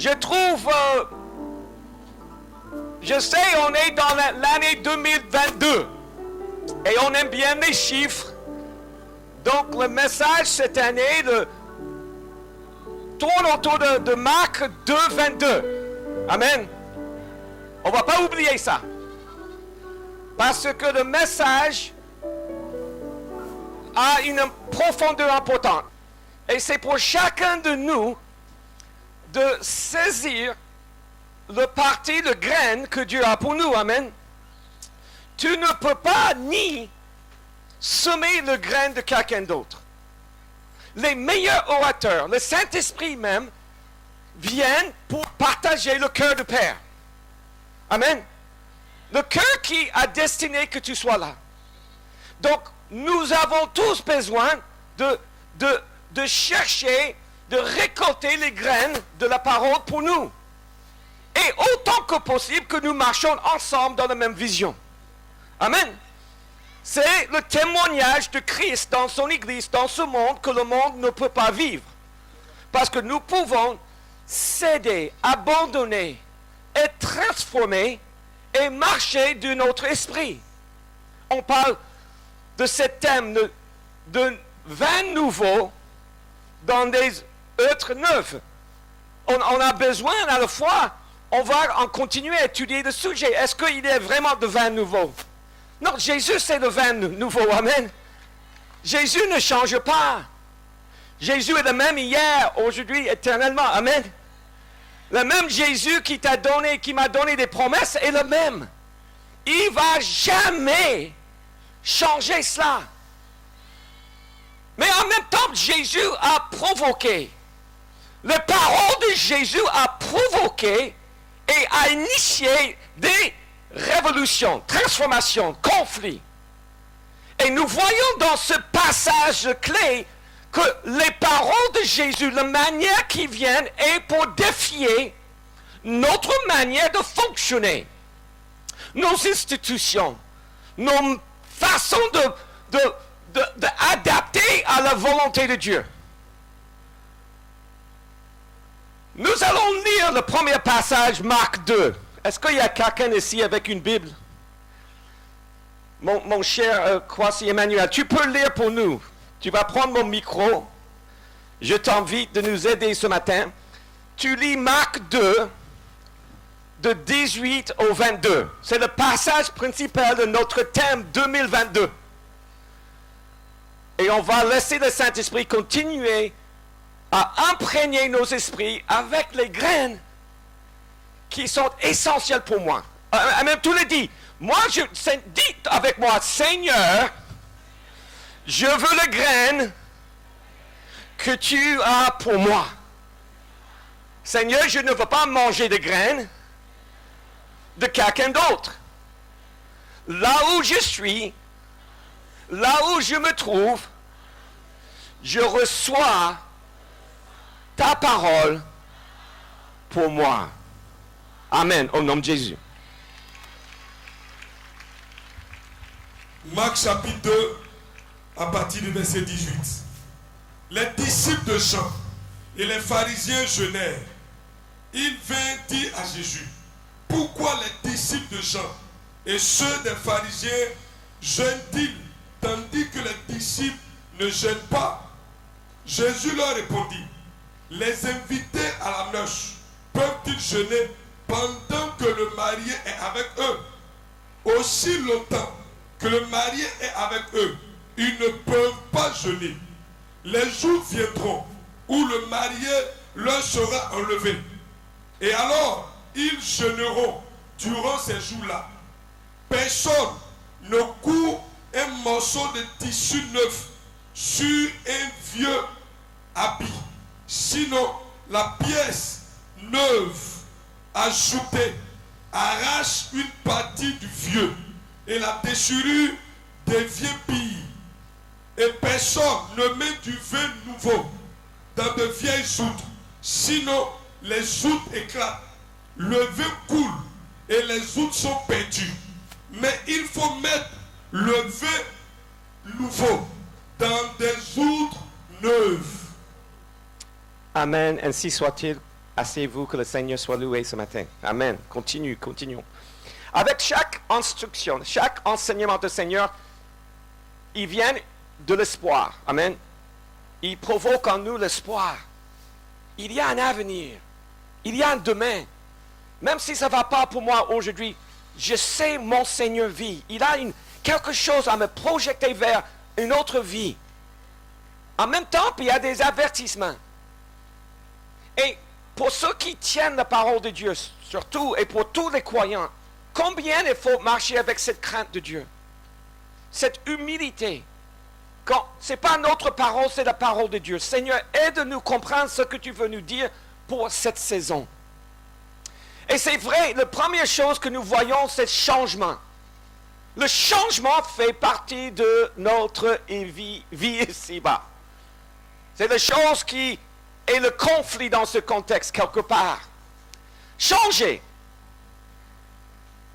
Je trouve, je sais, on est dans l'année 2022 et on aime bien les chiffres. Donc le message cette année tourne autour de Marc 2, 22. Amen. On ne va pas oublier ça. Parce que le message a une profondeur importante. Et c'est pour chacun de nous de saisir le parti, le grain que Dieu a pour nous. Amen. Tu ne peux pas ni semer le grain de quelqu'un d'autre. Les meilleurs orateurs, le Saint-Esprit même, viennent pour partager le cœur du Père. Amen. Le cœur qui a destiné que tu sois là. Donc, nous avons tous besoin de chercher, de récolter les graines de la parole pour nous. Et autant que possible que nous marchons ensemble dans la même vision. Amen. C'est le témoignage de Christ dans son Église, dans ce monde que le monde ne peut pas vivre. Parce que nous pouvons céder, abandonner, être transformés et marcher de notre esprit. On parle de ce thème de vin nouveau dans des êtres neufs. On a besoin à la fois, on va en continuer à étudier le sujet. Est-ce qu'il y a vraiment de vin nouveau? Non, Jésus c'est le vin nouveau, amen. Jésus ne change pas. Jésus est le même hier, aujourd'hui, éternellement, amen. Le même Jésus qui t'a donné, qui m'a donné des promesses est le même. Il ne va jamais changer cela. Mais en même temps, Jésus a provoqué. La parole de Jésus a provoqué et a initié des révolutions, transformations, conflits. Et nous voyons dans ce passage clé que les paroles de Jésus, la manière qui viennent est pour défier notre manière de fonctionner, nos institutions, nos façons d'adapter à la volonté de Dieu. Nous allons lire le premier passage, Marc 2. Est-ce qu'il y a quelqu'un ici avec une Bible? Mon cher Kwasi Emmanuel, tu peux lire pour nous. Tu vas prendre mon micro. Je t'invite de nous aider ce matin. Tu lis Marc 2, de 18 au 22. C'est le passage principal de notre thème 2022. Et on va laisser le Saint-Esprit continuer à imprégner nos esprits avec les graines qui sont essentielles pour moi. Même tout le dit. Moi, dites avec moi, Seigneur, je veux le grain que tu as pour moi. Seigneur, je ne veux pas manger de graines de quelqu'un d'autre. Là où je suis, là où je me trouve, je reçois ta parole pour moi. Amen, au nom de Jésus. Marc chapitre 2, à partir du verset 18. Les disciples de Jean et les pharisiens jeûnèrent. Ils vinrent dire à Jésus, pourquoi les disciples de Jean et ceux des pharisiens jeûnent-ils, tandis que les disciples ne jeûnent pas? Jésus leur répondit, les invités à la noce peuvent-ils jeûner pendant que le marié est avec eux? Aussi longtemps que le marié est avec eux, ils ne peuvent pas jeûner. Les jours viendront où le marié leur sera enlevé. Et alors, ils jeûneront durant ces jours-là. Personne ne coud un morceau de tissu neuf sur un vieux habit. Sinon, la pièce neuve ajoutée arrache une partie du vieux et la déchirure devient pire. Et personne ne met du vin nouveau dans de vieilles outres, sinon les outres éclatent, le vin coule et les outres sont perdues. Mais il faut mettre le vin nouveau dans des outres neuves. Amen, ainsi soit-il. Asseyez-vous, que le Seigneur soit loué ce matin. Amen. Continuons. Avec chaque instruction, chaque enseignement du Seigneur, il vient de l'espoir. Amen. Il provoque en nous l'espoir. Il y a un avenir. Il y a un demain. Même si ça ne va pas pour moi aujourd'hui, je sais mon Seigneur vit. Il a quelque chose à me projeter vers une autre vie. En même temps, il y a des avertissements. Et pour ceux qui tiennent la parole de Dieu, surtout, et pour tous les croyants, combien il faut marcher avec cette crainte de Dieu, cette humilité. Quand ce n'est pas notre parole, c'est la parole de Dieu. Seigneur, aide-nous à comprendre ce que tu veux nous dire pour cette saison. Et c'est vrai, la première chose que nous voyons, c'est le changement. Le changement fait partie de notre vie ici-bas. C'est la chose qui est le conflit dans ce contexte, quelque part. Changer.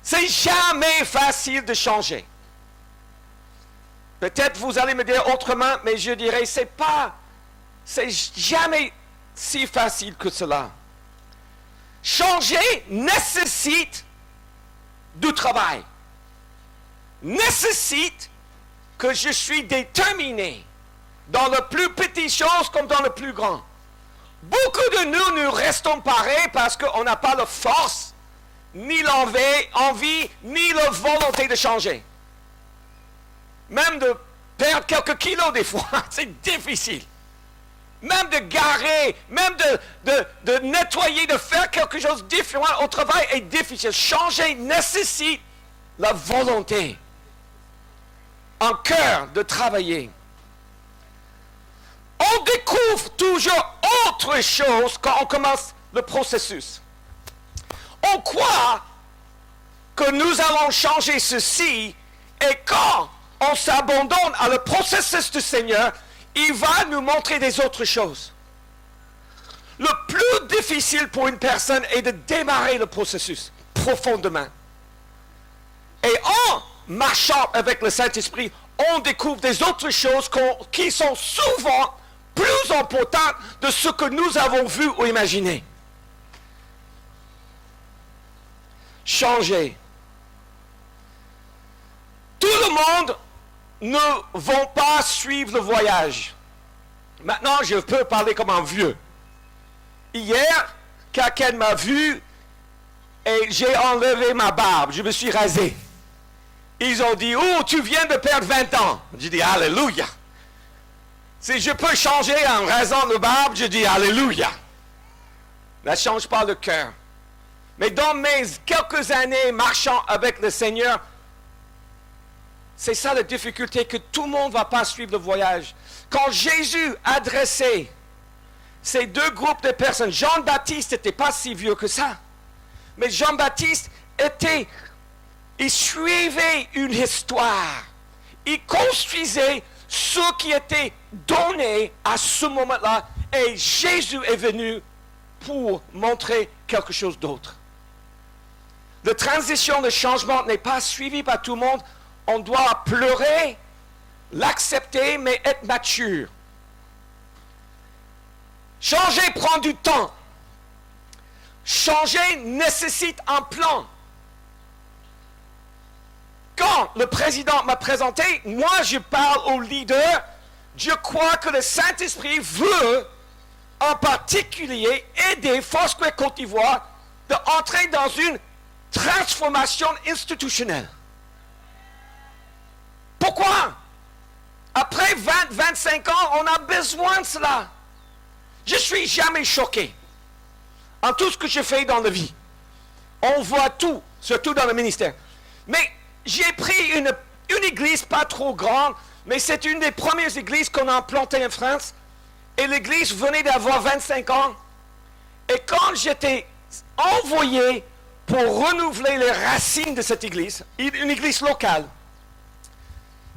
C'est jamais facile de changer. Peut-être vous allez me dire autrement, mais je dirais, c'est jamais si facile que cela. Changer nécessite du travail. Nécessite que je suis déterminé dans le plus petit chose comme dans le plus grand. Beaucoup de nous restons pareils parce qu'on n'a pas la force, ni l'envie, ni la volonté de changer. Même de perdre quelques kilos des fois, c'est difficile. Même de garer, même de nettoyer, de faire quelque chose de différent au travail est difficile. Changer nécessite la volonté, un cœur de travailler. On découvre toujours autre chose quand on commence le processus. On croit que nous allons changer ceci et quand on s'abandonne à le processus du Seigneur, il va nous montrer des autres choses. Le plus difficile pour une personne est de démarrer le processus profondément. Et en marchant avec le Saint-Esprit, on découvre des autres choses qui sont souvent plus importantes de ce que nous avons vu ou imaginé. Changer. Tout le monde ne va pas suivre le voyage. Maintenant, je peux parler comme un vieux. Hier, quelqu'un m'a vu et j'ai enlevé ma barbe. Je me suis rasé. Ils ont dit, oh, tu viens de perdre 20 ans. J'ai dit, alléluia. Si je peux changer en rasant le barbe, je dis, alléluia. Ne change pas le cœur. Mais dans mes quelques années marchant avec le Seigneur, c'est ça la difficulté, que tout le monde ne va pas suivre le voyage. Quand Jésus adressait ces deux groupes de personnes, Jean-Baptiste n'était pas si vieux que ça. Mais Jean-Baptiste il suivait une histoire. Il construisait ce qui était donné à ce moment-là. Et Jésus est venu pour montrer quelque chose d'autre. La transition, le changement n'est pas suivi par tout le monde. On doit pleurer, l'accepter, mais être mature. Changer prend du temps. Changer nécessite un plan. Quand le président m'a présenté, moi je parle au leader, je crois que le Saint-Esprit veut en particulier aider Foursquare Côte d'Ivoire d'entrer dans une transformation institutionnelle. Pourquoi? Après 20-25 ans, on a besoin de cela. Je ne suis jamais choqué en tout ce que je fais dans la vie. On voit tout, surtout dans le ministère. Mais j'ai pris une église pas trop grande, mais c'est une des premières églises qu'on a implantées en France. Et l'église venait d'avoir 25 ans. Et quand j'étais envoyé pour renouveler les racines de cette église, une église locale,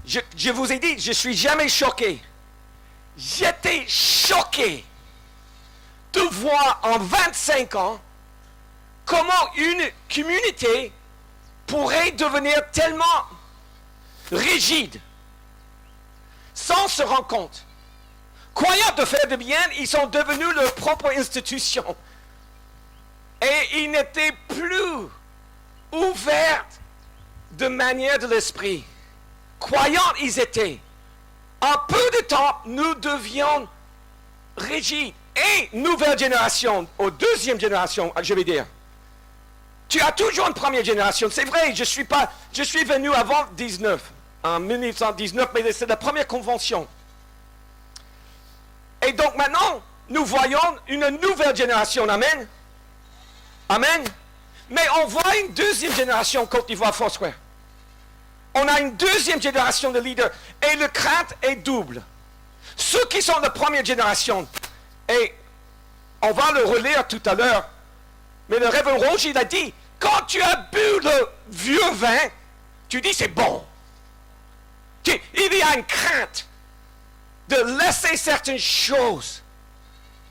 je vous ai dit, je ne suis jamais choqué. J'étais choqué de voir en 25 ans comment une communauté pourrait devenir tellement rigide sans se rendre compte. Croyant de faire de bien, ils sont devenus leur propre institution. Et ils n'étaient plus ouverts de manière de l'esprit. Croyants ils étaient. En peu de temps, nous devions rigides. Et nouvelle génération, ou deuxième génération, je vais dire. Tu as toujours une première génération. C'est vrai, je suis venu avant 19, en 1919, mais c'est la première convention. Et donc maintenant, nous voyons une nouvelle génération. Amen. Amen. Mais on voit une deuxième génération Côte d'Ivoire Foursquare. On a une deuxième génération de leaders. Et le crainte est double. Ceux qui sont de première génération, et on va le relire tout à l'heure, mais le révérend Roger, il a dit, quand tu as bu le vieux vin, tu dis c'est bon. Il y a une crainte de laisser certaines choses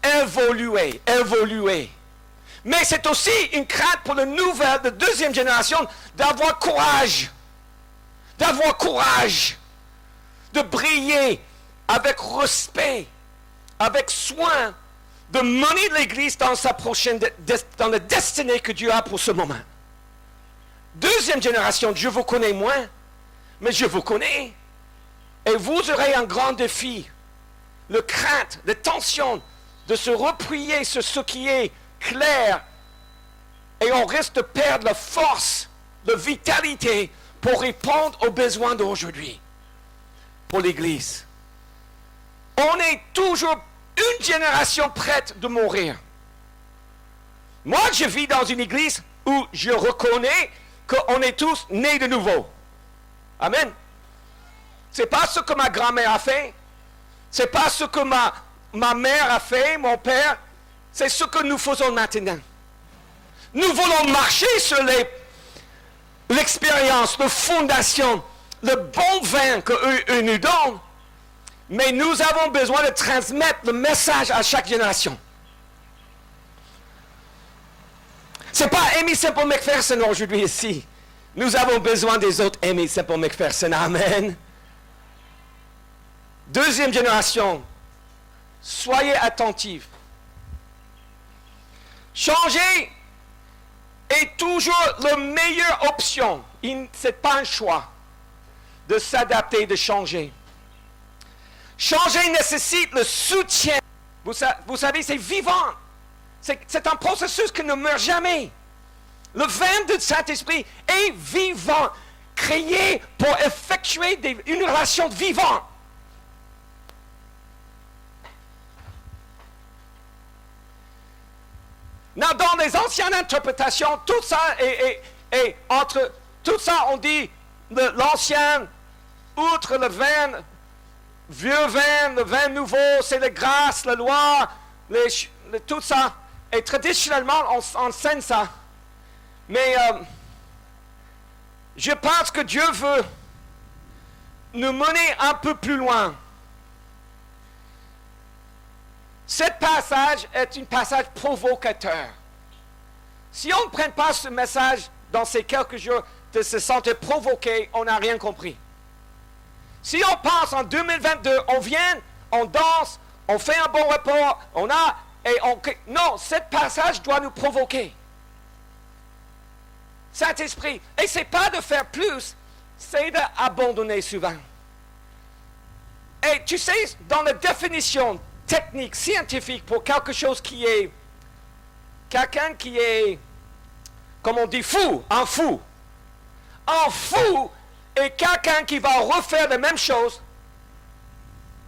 évoluer. Mais c'est aussi une crainte pour le nouvel, de deuxième génération, d'avoir courage, de briller avec respect, avec soin, de mener l'Église dans sa prochaine, dans la destinée que Dieu a pour ce moment. Deuxième génération, je vous connais moins, mais je vous connais. Et vous aurez un grand défi, le crainte, la tension de se replier sur ce qui est clair. Et on risque de perdre la force, la vitalité pour répondre aux besoins d'aujourd'hui, pour l'Église. On est toujours une génération prête de mourir. Moi, je vis dans une église où je reconnais qu'on est tous nés de nouveau. Amen. C'est pas ce que ma grand-mère a fait. C'est pas ce que ma mère a fait, mon père. C'est ce que nous faisons maintenant. Nous voulons marcher sur l'expérience, la fondation, le bon vin qu'eux nous donnent. Mais nous avons besoin de transmettre le message à chaque génération. Ce n'est pas Aimé Semple McPherson aujourd'hui ici. Nous avons besoin des autres Aimé Semple McPherson. Amen. Deuxième génération, soyez attentifs. Changer est toujours la meilleure option. Ce n'est pas un choix de s'adapter, de changer. Changer nécessite le soutien. Vous savez, c'est vivant. C'est un processus qui ne meurt jamais. Le vin du Saint-Esprit est vivant, créé pour effectuer une relation vivante. Dans les anciennes interprétations, tout ça est entre... Tout ça, on dit l'ancien, outre le vin... Vieux vin, le vin nouveau, c'est la grâce, la loi, tout ça. Et traditionnellement, on enseigne ça. Mais je pense que Dieu veut nous mener un peu plus loin. Ce passage est un passage provocateur. Si on ne prend pas ce message dans ces quelques jours de se sentir provoqué, on n'a rien compris. Si on pense en 2022, on vient, on danse, on fait un bon repas, non, ce passage doit nous provoquer. Saint-Esprit. Et ce n'est pas de faire plus, c'est d'abandonner souvent. Et tu sais, dans la définition technique, scientifique, pour quelque chose qui est... Quelqu'un qui est, comme on dit, fou, un fou. Un fou et quelqu'un qui va refaire la même chose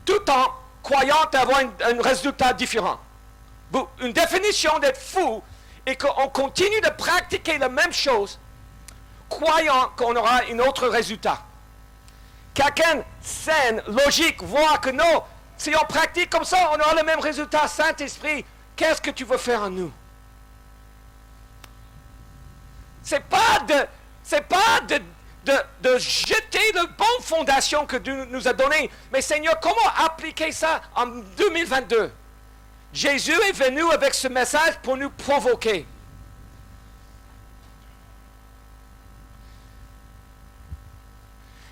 tout en croyant avoir un résultat différent. Une définition d'être fou et qu'on continue de pratiquer la même chose croyant qu'on aura un autre résultat. Quelqu'un sain, logique, voit que non, si on pratique comme ça, on aura le même résultat. Saint-Esprit, qu'est-ce que tu veux faire en nous? C'est pas de jeter la bonne fondation que Dieu nous a donnée. Mais Seigneur, comment appliquer ça en 2022? Jésus est venu avec ce message pour nous provoquer.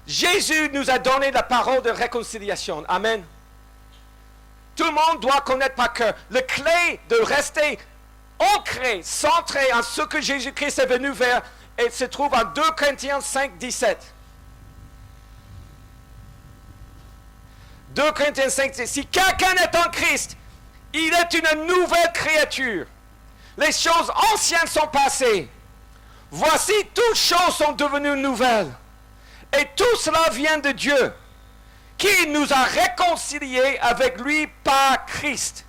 Jésus nous a donné la parole de réconciliation. Amen. Tout le monde doit connaître par cœur. La clé de rester ancré, centré en ce que Jésus-Christ est venu vers et se trouve en 2 Corinthiens 5, 17. 2 Corinthiens 5, 17. Si quelqu'un est en Christ, il est une nouvelle créature. Les choses anciennes sont passées. Voici, toutes choses sont devenues nouvelles. Et tout cela vient de Dieu, qui nous a réconciliés avec lui par Christ,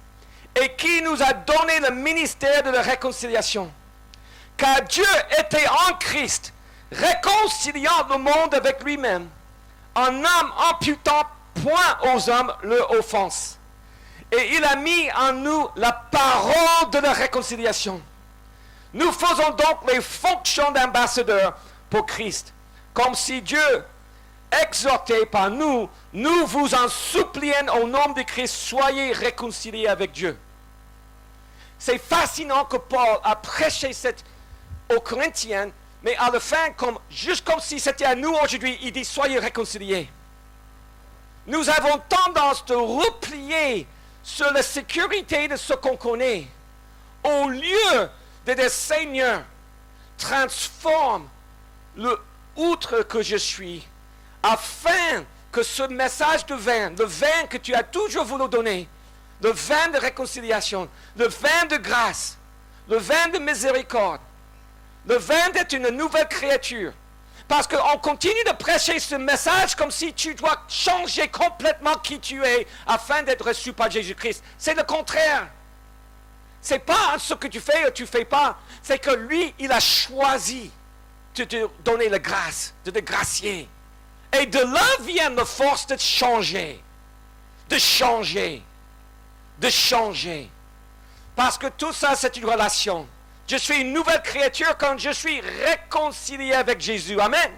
et qui nous a donné le ministère de la réconciliation. Car Dieu était en Christ, réconciliant le monde avec lui-même, en homme imputant point aux hommes leur offense. Et il a mis en nous la parole de la réconciliation. Nous faisons donc les fonctions d'ambassadeurs pour Christ, comme si Dieu, exhorté par nous, nous vous en supplions au nom de Christ, soyez réconciliés avec Dieu. C'est fascinant que Paul a prêché aux Corinthiens, mais à la fin, juste comme si c'était à nous aujourd'hui, il dit soyez réconciliés. Nous avons tendance de replier sur la sécurité de ce qu'on connaît, au lieu de dire Seigneur, transforme le outre que je suis, afin que ce message de vin, le vin que tu as toujours voulu donner, le vin de réconciliation, le vin de grâce, le vin de miséricorde, le vin d'être une nouvelle créature. Parce qu'on continue de prêcher ce message comme si tu dois changer complètement qui tu es afin d'être reçu par Jésus-Christ. C'est le contraire. C'est pas ce que tu fais ou tu fais pas. C'est que lui, il a choisi de te donner la grâce, de te gracier. Et de là vient la force de changer. De changer. De changer. Parce que tout ça, c'est une relation. Je suis une nouvelle créature quand je suis réconcilié avec Jésus. Amen.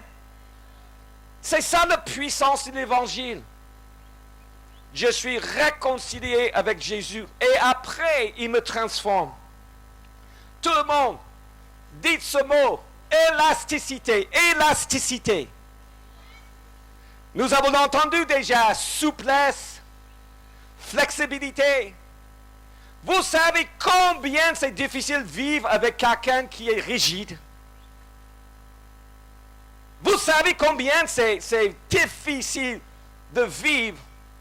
C'est ça la puissance de l'Évangile. Je suis réconcilié avec Jésus. Et après, il me transforme. Tout le monde, dites ce mot. Élasticité. Élasticité. Nous avons entendu déjà souplesse, flexibilité. Vous savez combien c'est difficile de vivre avec quelqu'un qui est rigide? Vous savez combien c'est difficile de vivre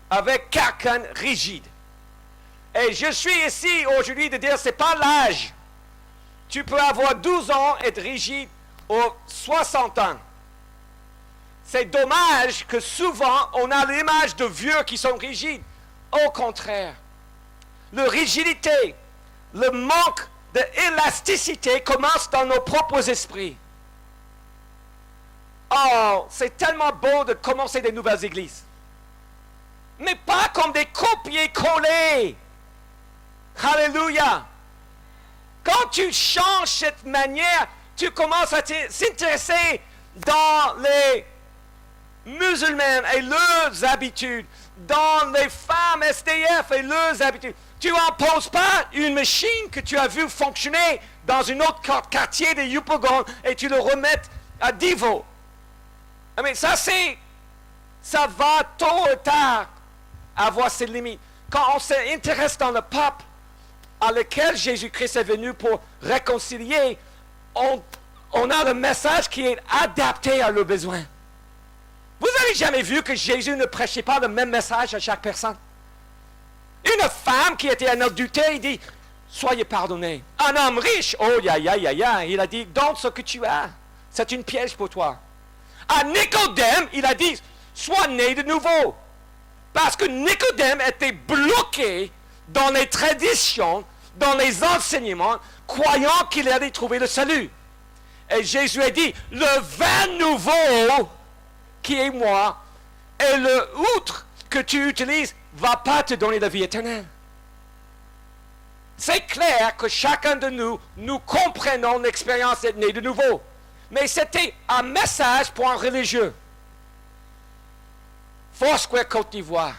avec quelqu'un rigide? Et je suis ici aujourd'hui de dire, ce n'est pas l'âge. Tu peux avoir 12 ans et être rigide aux 60 ans. C'est dommage que souvent on a l'image de vieux qui sont rigides. Au contraire. La rigidité, le manque d'élasticité commence dans nos propres esprits. Oh, c'est tellement beau de commencer des nouvelles églises. Mais pas comme des copier-coller. Alléluia. Quand tu changes cette manière, tu commences à s'intéresser dans les musulmans et leurs habitudes, dans les femmes SDF et leurs habitudes. Tu n'imposes pas une machine que tu as vue fonctionner dans un autre quartier de Yupougon et tu le remets à Divo. Mais ça va tôt ou tard avoir ses limites. Quand on s'intéresse dans le peuple à lequel Jésus-Christ est venu pour réconcilier, on a le message qui est adapté à leurs besoins. Vous n'avez jamais vu que Jésus ne prêchait pas le même message à chaque personne? Une femme qui était en adultère, il dit, soyez pardonnés. Un homme riche, oh, il a dit, donne ce que tu as. C'est une piège pour toi. À Nicodème, il a dit, sois né de nouveau. Parce que Nicodème était bloqué dans les traditions, dans les enseignements, croyant qu'il allait trouver le salut. Et Jésus a dit, le vin nouveau, qui est moi, et le outre que tu utilises, va pas te donner la vie éternelle. C'est clair que chacun de nous comprenons l'expérience d'être né de nouveau. Mais c'était un message pour un religieux. Foursquare Côte d'Ivoire,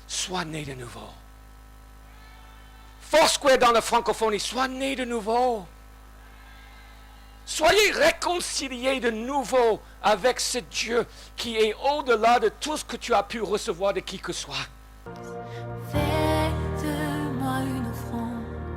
sois né de nouveau. Foursquare dans la francophonie, sois né de nouveau. Soyez réconciliés de nouveau avec ce Dieu qui est au-delà de tout ce que tu as pu recevoir de qui que ce soit.